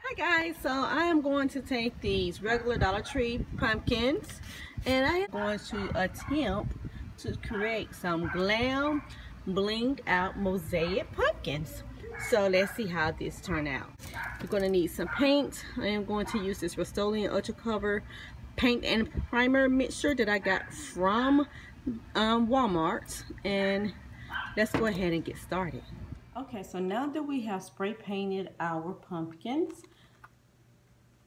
Hi guys, so I am going to take these regular Dollar Tree pumpkins and I am going to attempt to create some glam blinged out mosaic pumpkins. So let's see how this turn out. You're going to need some paint. I am going to use this Rust-Oleum Ultra Cover paint and primer mixture that I got from Walmart, and let's go ahead and get started. Okay, so now that we have spray painted our pumpkins,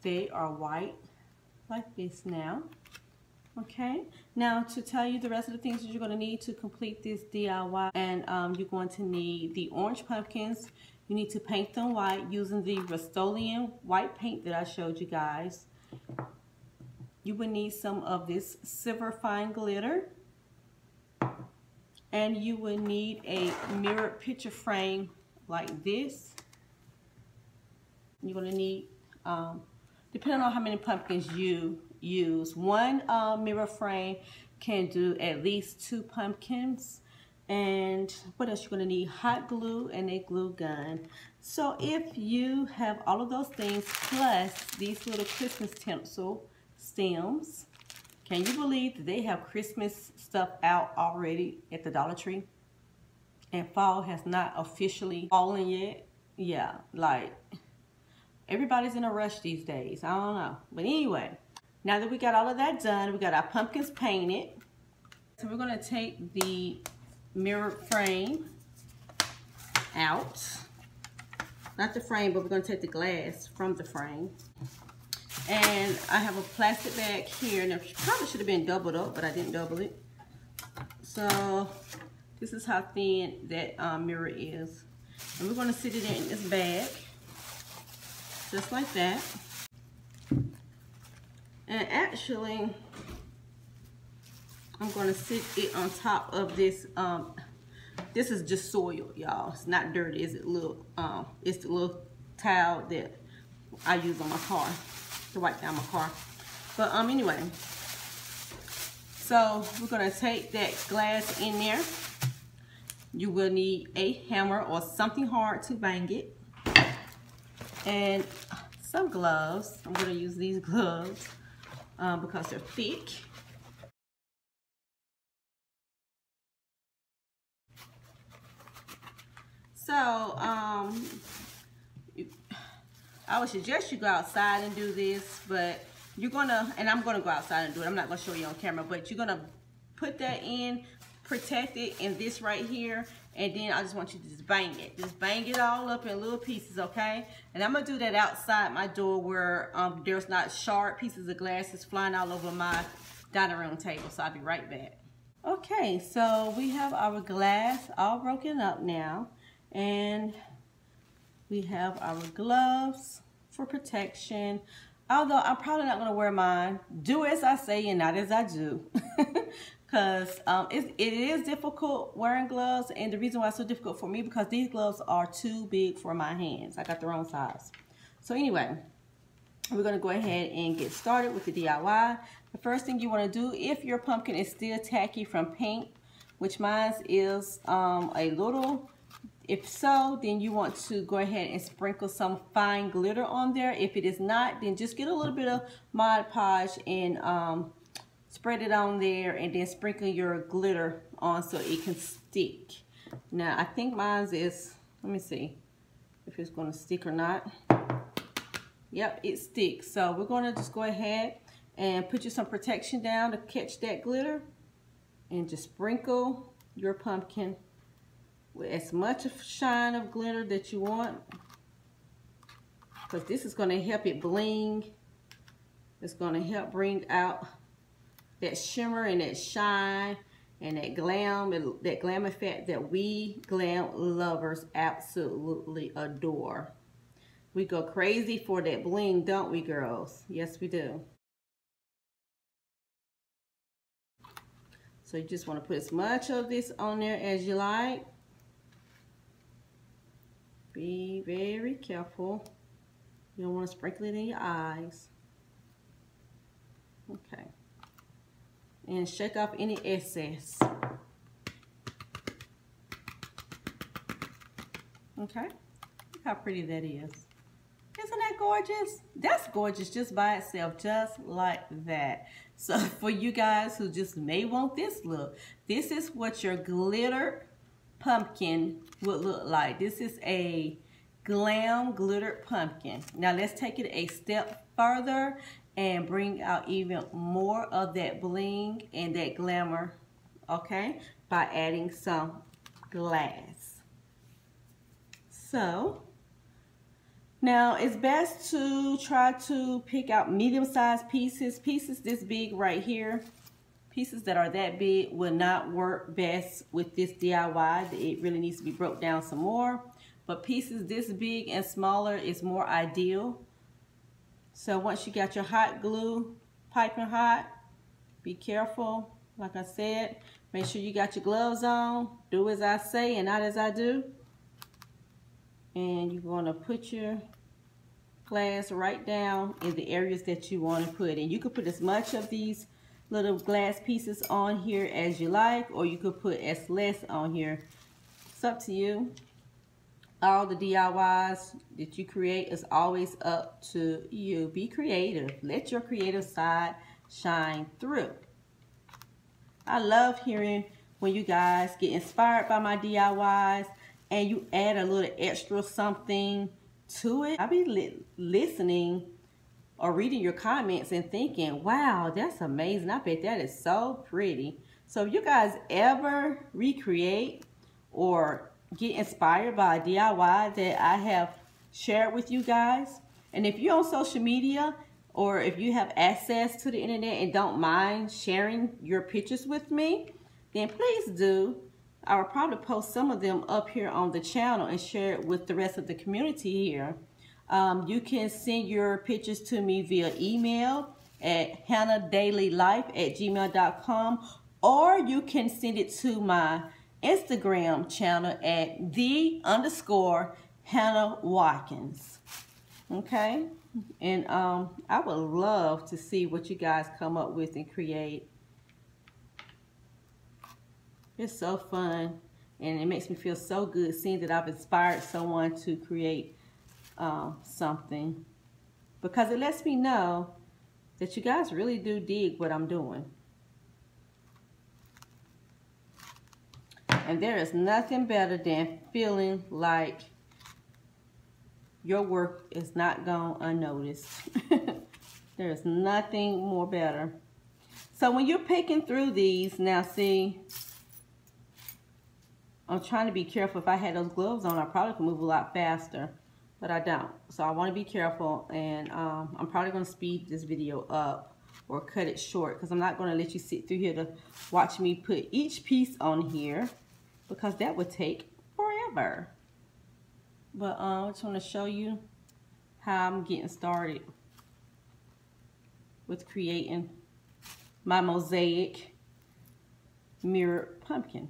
they are white like this now. Okay, now to tell you the rest of the things that you're going to need to complete this DIY, and you're going to need the orange pumpkins. You need to paint them white using the Rust-Oleum white paint that I showed you guys. You will need some of this silver fine glitter, and you will need a mirrored picture frame like this. You're going to need depending on how many pumpkins you use, one mirror frame can do at least 2 pumpkins. And what else you're going to need? Hot glue and a glue gun. So if you have all of those things plus these little Christmas tinsel stems, can you believe that they have Christmas stuff out already at the Dollar Tree? And fall has not officially fallen yet. Yeah, like everybody's in a rush these days. I don't know. But anyway, now that we got all of that done, we got our pumpkins painted. So we're going to take the mirror frame out. Not the frame, but we're going to take the glass from the frame. And I have a plastic bag here. And it probably should have been doubled up, but I didn't double it. So this is how thin that mirror is. And we're going to sit it in this bag. Just like that. And actually, I'm going to sit it on top of this. This is just soil, y'all. It's not dirty. It's the little towel that I use on my car to wipe down my car. But anyway, so we're going to take that glass in there. You will need a hammer or something hard to bang it. And some gloves. I'm going to use these gloves because they're thick. So I would suggest you go outside and do this, but you're gonna, and I'm gonna go outside and do it. I'm not gonna show you on camera, but you're gonna put that in, protect it in this right here, and then I just want you to just bang it. Just bang it all up in little pieces, okay? And I'm gonna do that outside my door where there's not sharp pieces of glasses flying all over my dining room table. So I'll be right back. Okay, so we have our glass all broken up now, and we have our gloves for protection. Although I'm probably not gonna wear mine. Do as I say and not as I do. Because it is difficult wearing gloves, and the reason why it's so difficult for me because these gloves are too big for my hands. I got the wrong size. So anyway, we're going to go ahead and get started with the DIY. The first thing you want to do, if your pumpkin is still tacky from paint, which mine is a little, if so, then you want to go ahead and sprinkle some fine glitter on there. If it is not, then just get a little bit of Mod Podge and spread it on there, and then sprinkle your glitter on so it can stick. Now I think mine is, let me see if it's going to stick or not. Yep, it sticks. So we're going to just go ahead and put you some protection down to catch that glitter, and just sprinkle your pumpkin with as much shine of glitter that you want, because this is going to help it bling. It's going to help bring out that shimmer and that shine and that glam effect that we glam lovers absolutely adore. We go crazy for that bling, don't we, girls? Yes, we do. So you just want to put as much of this on there as you like. Be very careful. You don't want to sprinkle it in your eyes. Okay. And shake off any excess. Okay, look how pretty that is. Isn't that gorgeous? That's gorgeous just by itself, just like that. So for you guys who just may want this look, this is what your glittered pumpkin would look like. This is a glam glittered pumpkin. Now let's take it a step further and bring out even more of that bling and that glamour, okay, by adding some glass. So now it's best to try to pick out medium-sized pieces. Pieces this big right here, pieces that are that big will not work best with this DIY. It really needs to be broke down some more. But pieces this big and smaller is more ideal. So once you got your hot glue piping hot, be careful. Like I said, make sure you got your gloves on. Do as I say and not as I do. And you're going to put your glass right down in the areas that you want to put. And you could put as much of these little glass pieces on here as you like, or you could put as less on here. It's up to you. All the DIYs that you create is always up to you. Be creative. Let your creative side shine through. I love hearing when you guys get inspired by my DIYs and you add a little extra something to it. I'll be listening or reading your comments and thinking, wow, that's amazing. I bet that is so pretty. So if you guys ever recreate or get inspired by a DIY that I have shared with you guys, and if you're on social media or if you have access to the internet and don't mind sharing your pictures with me, then please do. I will probably post some of them up here on the channel and share it with the rest of the community here. You can send your pictures to me via email at hannadailylife@gmail.com, or you can send it to my Instagram channel at _Hannah Watkins. Okay, and I would love to see what you guys come up with and create. It's so fun, and it makes me feel so good seeing that I've inspired someone to create something, because it lets me know that you guys really do dig what I'm doing. And there is nothing better than feeling like your work is not gone unnoticed. There is nothing more better. So when you're picking through these, now see, I'm trying to be careful. If I had those gloves on, I probably could move a lot faster, but I don't. So I want to be careful, and I'm probably going to speed this video up or cut it short, because I'm not going to let you sit through here to watch me put each piece on here, because that would take forever. But I just want to show you how I'm getting started with creating my mosaic mirrored pumpkin.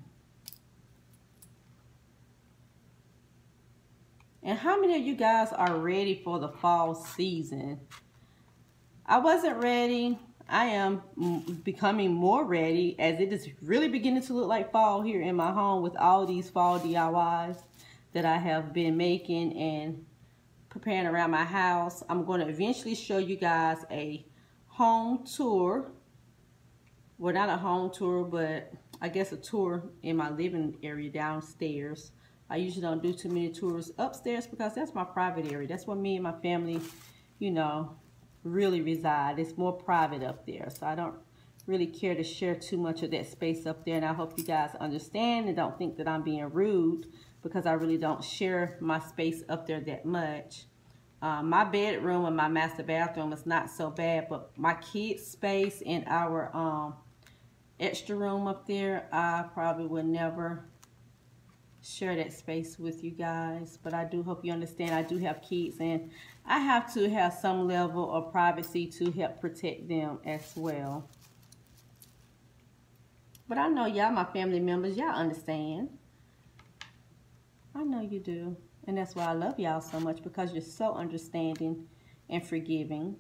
And how many of you guys are ready for the fall season? I wasn't ready. I am becoming more ready, as it is really beginning to look like fall here in my home with all these fall DIYs that I have been making and preparing around my house. I'm going to eventually show you guys a home tour. Well, not a home tour, but I guess a tour in my living area downstairs. I usually don't do too many tours upstairs because that's my private area. That's where me and my family, you know, really reside. It's more private up there, so I don't really care to share too much of that space up there. And I hope you guys understand and don't think that I'm being rude, because I really don't share my space up there that much. My bedroom and my master bathroom is not so bad, but my kids' space and our extra room up there, I probably would never share that space with you guys. But I do hope you understand I do have kids, and I have to have some level of privacy to help protect them as well. But I know y'all, my family members, y'all understand. I know you do. And that's why I love y'all so much, because you're so understanding and forgiving.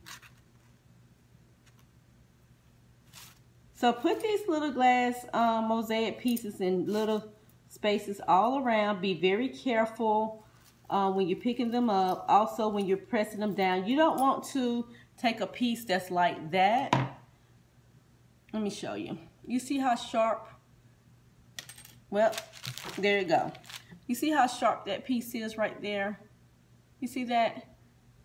So put these little glass mosaic pieces in little spaces all around. Be very careful when you're picking them up. Also, when you're pressing them down, you don't want to take a piece that's like that. Let me show you. You see how sharp? Well, there you go. You see how sharp that piece is right there? You see that?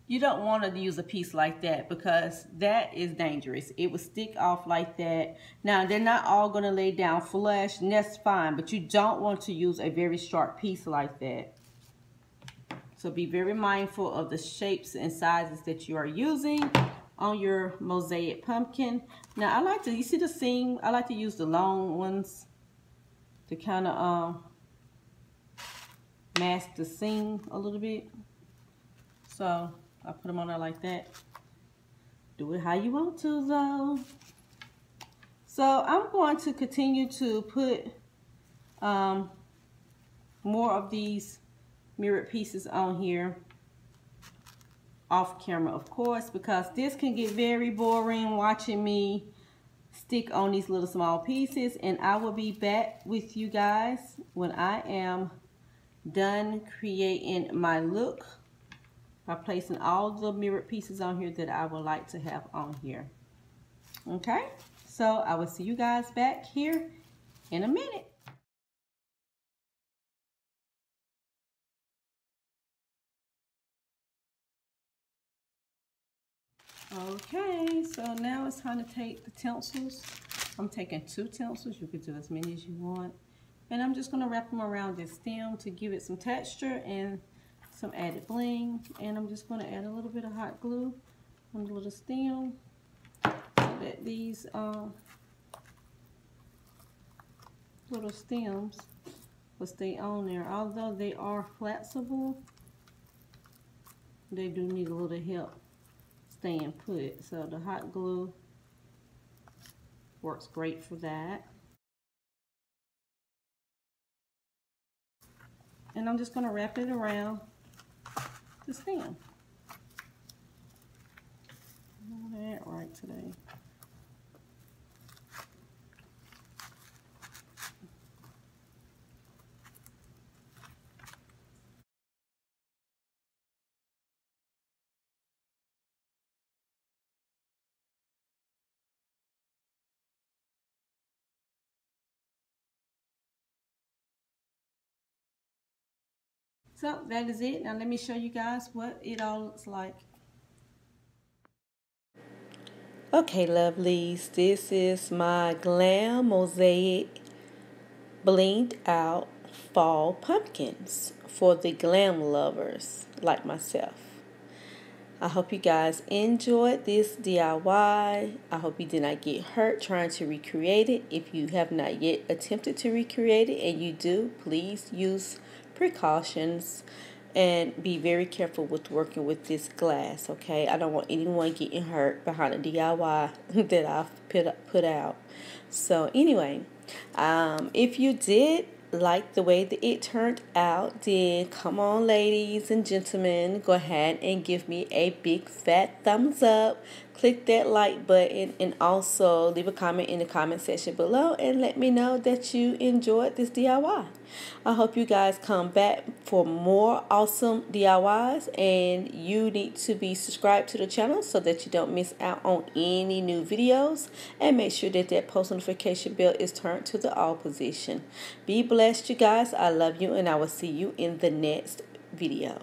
You don't want to use a piece like that because that is dangerous. It will stick off like that. Now, they're not all going to lay down flush, and that's fine, but you don't want to use a very sharp piece like that. So be very mindful of the shapes and sizes that you are using on your mosaic pumpkin. Now, I like to, you see the seam? I like to use the long ones to kind of mask the seam a little bit. So I put them on there like that. Do it how you want to though. So I'm going to continue to put more of these mirrored pieces on here off camera, of course, because this can get very boring watching me stick on these little small pieces. And I will be back with you guys when I am done creating my look by placing all the mirrored pieces on here that I would like to have on here. Okay, so I will see you guys back here in a minute. Okay, so now it's time to take the tinsels. I'm taking 2 tinsels. You could do as many as you want. And I'm just going to wrap them around this stem to give it some texture and some added bling. And I'm just going to add a little bit of hot glue on the little stem so that these little stems will stay on there. Although they are flexible, they do need a little help staying put. So the hot glue works great for that. And I'm just going to wrap it around the stem. All that right today. So that is it. Now let me show you guys what it all looks like. Okay, lovelies, this is my Glam Mosaic blinged out fall pumpkins for the glam lovers like myself. I hope you guys enjoyed this DIY. I hope you did not get hurt trying to recreate it. If you have not yet attempted to recreate it and you do, please use precautions and be very careful with working with this glass, okay? I don't want anyone getting hurt behind a DIY that I've put out. So anyway, if you did like the way that it turned out, then come on, ladies and gentlemen, go ahead and give me a big fat thumbs up. Click that like button and also leave a comment in the comment section below and let me know that you enjoyed this DIY. I hope you guys come back for more awesome DIYs, and you need to be subscribed to the channel so that you don't miss out on any new videos, and make sure that that post notification bell is turned to the all position. Be blessed, you guys. I love you, and I will see you in the next video.